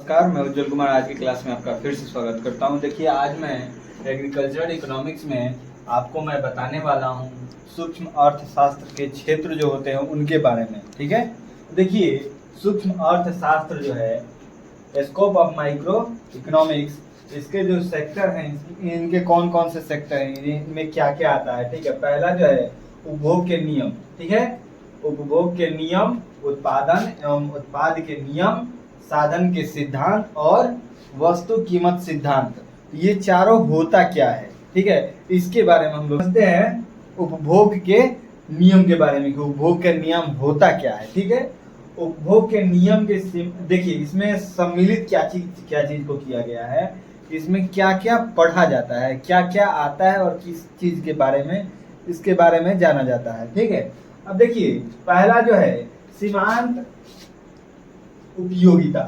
नमस्कार, मैं उज्जवल कुमार आज की क्लास में आपका फिर से स्वागत करता हूं। देखिए, आज मैं एग्रीकल्चरल इकोनॉमिक्स में आपको मैं बताने वाला हूं सूक्ष्म अर्थशास्त्र के क्षेत्र जो होते हैं उनके बारे में। ठीक है, देखिए सूक्ष्म अर्थशास्त्र जो है स्कोप ऑफ माइक्रो इकोनॉमिक्स, इसके जो सेक्टर हैं इनके कौन कौन से सेक्टर हैं, इनमें क्या क्या आता है। ठीक है, पहला जो है उपभोग के नियम। ठीक है, उपभोग के नियम, उत्पादन एवं उत्पाद के नियम, साधन के सिद्धांत और वस्तु कीमत सिद्धांत। ये चारों होता क्या है, ठीक है, इसके बारे में हम लोग समझते हैं। उपभोग के नियम के बारे में कि उपभोग के नियम होता क्या है। ठीक है, उपभोग के नियम के देखिए इसमें सम्मिलित क्या चीज को किया गया है, इसमें क्या क्या पढ़ा जाता है, क्या क्या आता है और किस चीज के बारे में, इसके बारे में जाना जाता है। ठीक है, अब देखिए पहला जो है सीमांत उपयोगिता।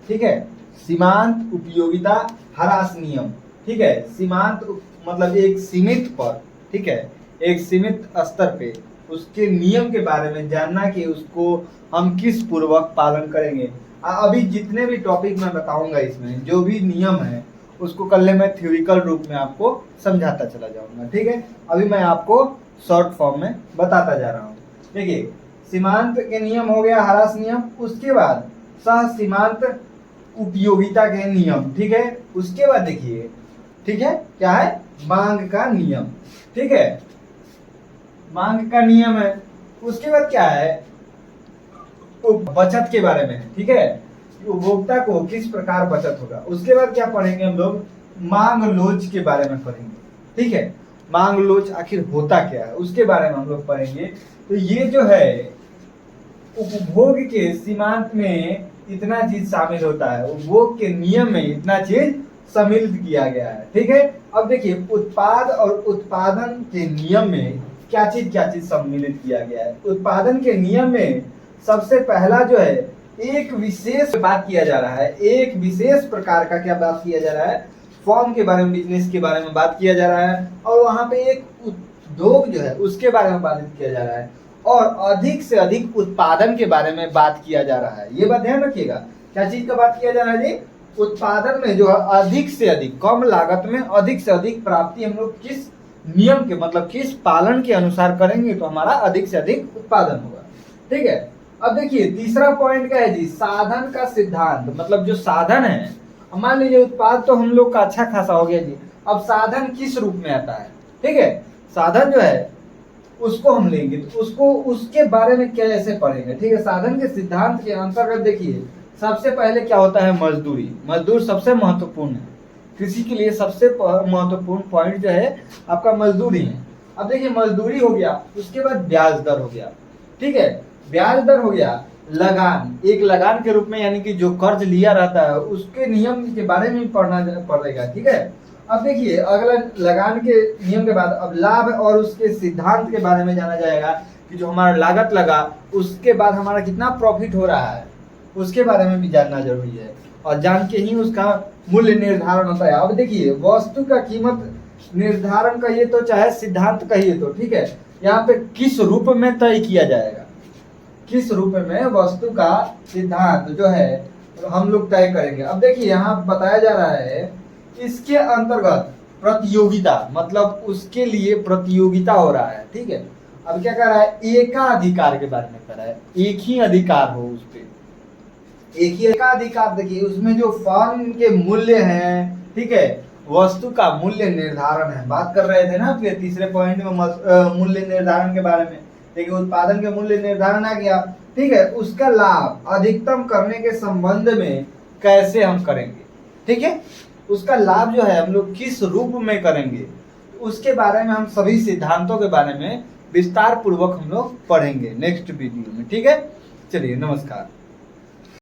ठीक है, सीमांत उपयोगिता ह्रास नियम। ठीक है, सीमांत मतलब एक सीमित पर, ठीक है, एक सीमित स्तर पे उसके नियम के बारे में जानना कि उसको हम किस पूर्वक पालन करेंगे। अभी जितने भी टॉपिक मैं बताऊंगा इसमें जो भी नियम है उसको कल मैं थ्योरिकल रूप में आपको समझाता चला जाऊंगा। ठीक है, अभी मैं आपको शॉर्ट फॉर्म में बताता जा रहा हूँ। देखिए सीमांत के नियम हो गया, ह्रास नियम, उसके बाद सह सीमांत उपयोगिता के नियम। ठीक है, उसके बाद देखिए, ठीक है, क्या है, मांग का नियम। ठीक है, मांग का नियम है। उसके बाद क्या है, बचत के बारे में। ठीक है, उपभोक्ता को किस प्रकार बचत होगा। उसके बाद क्या पढ़ेंगे हम लोग, मांग लोच के बारे में पढ़ेंगे। ठीक है, मांग लोच आखिर होता क्या है उसके बारे में हम लोग पढ़ेंगे। तो ये जो है उपभोग के सीमांत में इतना चीज शामिल होता है, उपभोग के नियम में इतना चीज सम्मिलित किया गया है। ठीक है, अब देखिए उत्पाद और उत्पादन के नियम में क्या चीज सम्मिलित किया गया है। उत्पादन के नियम में सबसे पहला जो है एक विशेष बात किया जा रहा है, एक विशेष प्रकार का क्या बात किया जा रहा है, फॉर्म के बारे में, बिजनेस के बारे में बात किया जा रहा है, और वहां पे एक उद्योग जो है उसके बारे में बात किया जा रहा है, और अधिक से अधिक उत्पादन के बारे में बात किया जा रहा है। ये बात ध्यान रखिएगा, क्या चीज का बात किया जा रहा है जी, उत्पादन में जो है अधिक से अधिक, कम लागत में अधिक से अधिक प्राप्ति हम लोग किस नियम के, मतलब किस पालन के अनुसार करेंगे तो हमारा अधिक से अधिक उत्पादन होगा। ठीक है, अब देखिए तीसरा पॉइंट क्या है जी, साधन का सिद्धांत। मतलब जो साधन है, मान लीजिए उत्पाद तो हम लोग का अच्छा खासा हो गया जी, अब साधन किस रूप में आता है। ठीक है, साधन जो है उसको हम लेंगे तो उसको, उसके बारे में कैसे पढ़ेंगे। ठीक है, साधन के सिद्धांत के अंतर्गत देखिए सबसे पहले क्या होता है, मजदूरी। मजदूर सबसे महत्वपूर्ण है, कृषि के लिए सबसे महत्वपूर्ण पॉइंट जो है आपका मजदूरी है। अब देखिए मजदूरी हो गया, उसके बाद ब्याज दर हो गया। ठीक है, ब्याज दर हो गया, लगान, एक लगान के रूप में, यानी कि जो कर्ज लिया रहता है उसके नियम के बारे में पढ़ना पड़ेगा। ठीक है, अब देखिए अगला लगान के नियम के बाद अब लाभ और उसके सिद्धांत के बारे में जाना जाएगा कि जो हमारा लागत लगा उसके बाद हमारा कितना प्रॉफिट हो रहा है उसके बारे में भी जानना जरूरी है, और जान के ही उसका मूल्य निर्धारण होता है। अब देखिए वस्तु का कीमत निर्धारण कहिए तो चाहे सिद्धांत कहिए तो, ठीक है, यहाँ पे किस रूप में तय किया जाएगा, किस रूप में वस्तु का सिद्धांत जो है हम लोग तय करेंगे। अब देखिए यहाँ बताया जा रहा है इसके अंतर्गत प्रतियोगिता, मतलब उसके लिए प्रतियोगिता हो रहा है। ठीक है, अब क्या कर रहा है, एकाधिकार के बारे में कर रहा है, एक ही अधिकार हो उस पे, एक ही एकाधिकार। देखिए उसमें जो फर्म के मूल्य हैं, ठीक है, वस्तु का मूल्य निर्धारण है, बात कर रहे थे ना फिर तीसरे पॉइंट में मूल्य निर्धारण के बारे में। देखिए उत्पादन के मूल्य निर्धारण आ गया। ठीक है, उसका लाभ अधिकतम करने के संबंध में कैसे हम करेंगे। ठीक है, उसका लाभ जो है हम लोग किस रूप में करेंगे उसके बारे में, हम सभी सिद्धांतों के बारे में विस्तार पूर्वक हम लोग पढ़ेंगे नेक्स्ट वीडियो में। ठीक है, चलिए नमस्कार।